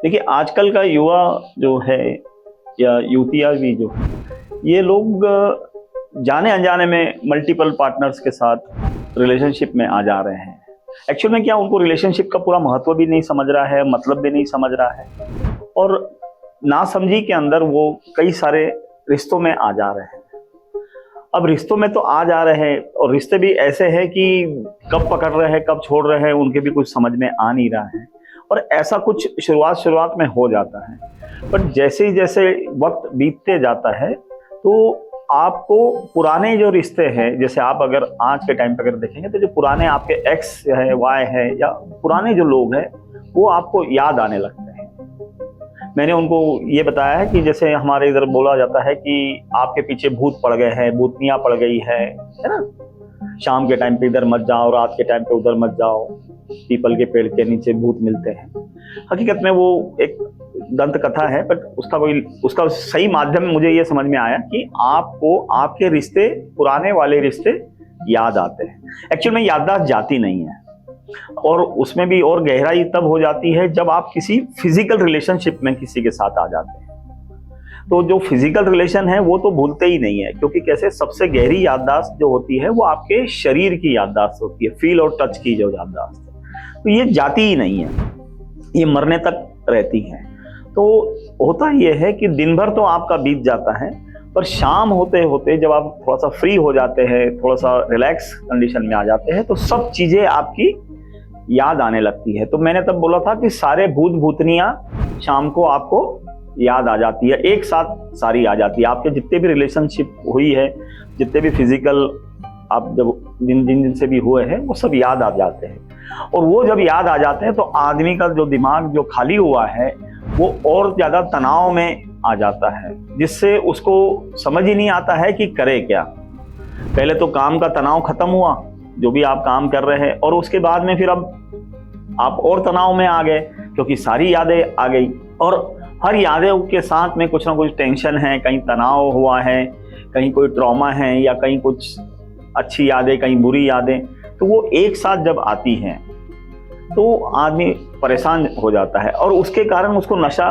देखिए, आजकल का युवा जो है या युवतियाँ भी जो है, ये लोग जाने अनजाने में मल्टीपल पार्टनर्स के साथ रिलेशनशिप में आ जा रहे हैं। एक्चुअल में क्या उनको रिलेशनशिप का पूरा महत्व भी नहीं समझ रहा है, मतलब भी नहीं समझ रहा है, और नासमझी के अंदर वो कई सारे रिश्तों में आ जा रहे हैं। अब रिश्तों में तो आ जा रहे हैं और रिश्ते भी ऐसे हैं कि कब पकड़ रहे हैं कब छोड़ रहे हैं उनके भी कुछ समझ में आ नहीं रहा है, और ऐसा कुछ शुरुआत में हो जाता है। पर जैसे ही जैसे वक्त बीतते जाता है तो आपको पुराने जो रिश्ते हैं, जैसे आप अगर आज के टाइम पर अगर देखेंगे तो जो पुराने आपके एक्स है, वाई है, या पुराने जो लोग हैं वो आपको याद आने लगते हैं। मैंने उनको ये बताया है कि जैसे हमारे इधर बोला जाता है कि आपके पीछे भूत पड़ गए हैं, भूतनियाँ पड़ गई है ना। शाम के टाइम पे इधर मत जाओ, रात के टाइम पे उधर मत जाओ, पीपल के पेड़ के नीचे भूत मिलते हैं। हकीकत में वो एक दंत कथा है, बट उसका सही माध्यम मुझे ये समझ में आया कि आपको आपके रिश्ते, पुराने वाले रिश्ते याद आते हैं। एक्चुअल में याददाश्त जाती नहीं है, और उसमें भी और गहराई तब हो जाती है जब आप किसी फिजिकल रिलेशनशिप में किसी के साथ आ जाते हैं। तो जो फिजिकल रिलेशन है वो तो भूलते ही नहीं है, क्योंकि कैसे सबसे गहरी याददाश्त जो होती है वो आपके शरीर की याददाश्त होती है, फील और टच की जो याददाश्त है, तो ये जाती ही नहीं है, ये मरने तक रहती है। तो होता ये है कि दिन भर तो आपका बीत जाता है, पर शाम होते होते जब आप थोड़ा सा फ्री हो जाते हैं, थोड़ा सा रिलैक्स कंडीशन में आ जाते हैं, तो सब चीजें आपकी याद आने लगती है। तो मैंने तब बोला था कि सारे भूत भूतनियाँ शाम को आपको याद आ जाती है, एक साथ सारी आ जाती है। आपके जितने भी रिलेशनशिप हुई है, जितने भी फिजिकल आप जब जिन से भी हुए हैं, वो सब याद आ जाते हैं। और वो जब याद आ जाते हैं तो आदमी का जो दिमाग जो खाली हुआ है वो और ज्यादा तनाव में आ जाता है, जिससे उसको समझ ही नहीं आता है कि करे क्या। पहले तो काम का तनाव खत्म हुआ, जो भी आप काम कर रहे हैं, और उसके बाद में फिर अब आप और तनाव में आ गए, क्योंकि सारी यादें आ गई, और हर यादें के साथ में कुछ ना कुछ टेंशन है, कहीं तनाव हुआ है, कहीं कोई ट्रॉमा है, या कहीं कुछ अच्छी यादें, कहीं बुरी यादें। तो वो एक साथ जब आती हैं तो आदमी परेशान हो जाता है, और उसके कारण उसको नशा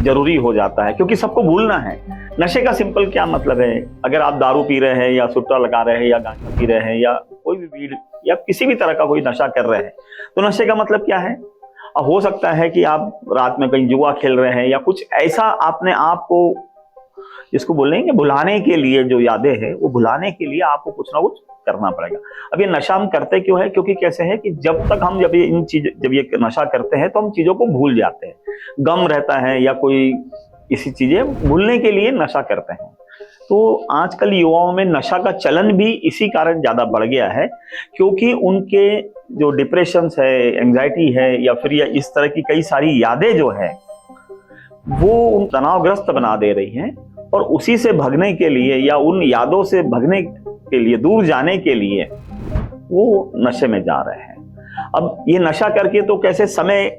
जरूरी हो जाता है, क्योंकि सबको भूलना है। नशे का सिंपल क्या मतलब है, अगर आप दारू पी रहे हैं या सुट्टा लगा रहे हैं या गांजा पी रहे हैं या कोई भी वीड या किसी भी तरह का कोई नशा कर रहे हैं, तो नशे का मतलब क्या है। हो सकता है कि आप रात में कहीं जुआ खेल रहे हैं या कुछ ऐसा, आपने आप को जिसको बोलेंगे भुलाने के लिए, जो यादें हैं वो भुलाने के लिए आपको कुछ ना कुछ करना पड़ेगा। अब ये नशा हम करते क्यों है, क्योंकि कैसे है कि जब ये नशा करते हैं तो हम चीजों को भूल जाते हैं, गम रहता है या कोई किसी चीजें भूलने के लिए नशा करते हैं। तो आजकल युवाओं में नशा का चलन भी इसी कारण ज्यादा बढ़ गया है, क्योंकि उनके जो डिप्रेशंस है, एंजाइटी है, या फिर या इस तरह की कई सारी यादें जो है वो उन तनावग्रस्त बना दे रही हैं, और उसी से भगने के लिए या उन यादों से भगने के लिए, दूर जाने के लिए वो नशे में जा रहे हैं। अब ये नशा करके तो कैसे समय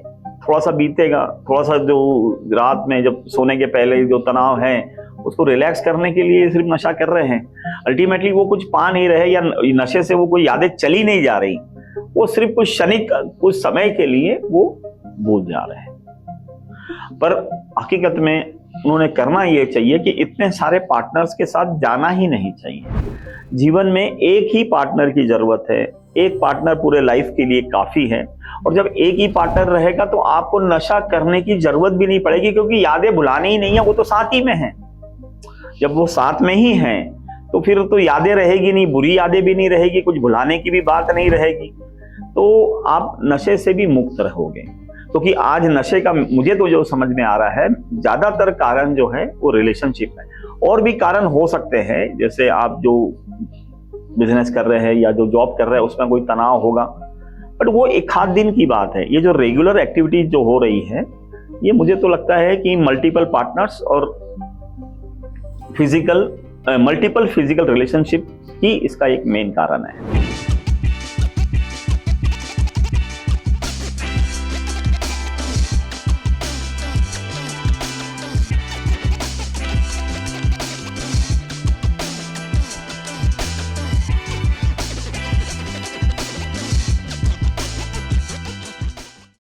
थोड़ा सा बीतेगा, थोड़ा सा जो रात में जब सोने के पहले जो तनाव है उसको रिलैक्स करने के लिए सिर्फ नशा कर रहे हैं। अल्टीमेटली वो कुछ पा नहीं रहे, या नशे से वो कोई यादें चली नहीं जा रही, वो सिर्फ कुछ क्षणिक कुछ समय के लिए वो भूल जा रहे हैं। पर हकीकत में उन्होंने करना ये चाहिए कि इतने सारे पार्टनर्स के साथ जाना ही नहीं चाहिए। जीवन में एक ही पार्टनर की जरूरत है, एक पार्टनर पूरे लाइफ के लिए काफी है, और जब एक ही पार्टनर रहेगा तो आपको नशा करने की जरूरत भी नहीं पड़ेगी, क्योंकि यादें भुलानी ही नहीं है, वो तो साथ ही में है। जब वो साथ में ही हैं तो फिर तो यादें रहेगी नहीं, बुरी यादें भी नहीं रहेगी, कुछ भुलाने की भी बात नहीं रहेगी, तो आप नशे से भी मुक्त रहोगे। क्योंकि आज नशे का मुझे तो जो समझ में आ रहा है, ज्यादातर कारण जो है वो रिलेशनशिप है। और भी कारण हो सकते हैं, जैसे आप जो बिजनेस कर रहे हैं या जो जॉब कर रहे हैं उसमें कोई तनाव होगा, बट वो एक आध दिन की बात है। ये जो रेगुलर एक्टिविटीज जो हो रही है, ये मुझे तो लगता है कि मल्टीपल पार्टनर्स और मल्टीपल फिजिकल रिलेशनशिप ही इसका एक मेन कारण है।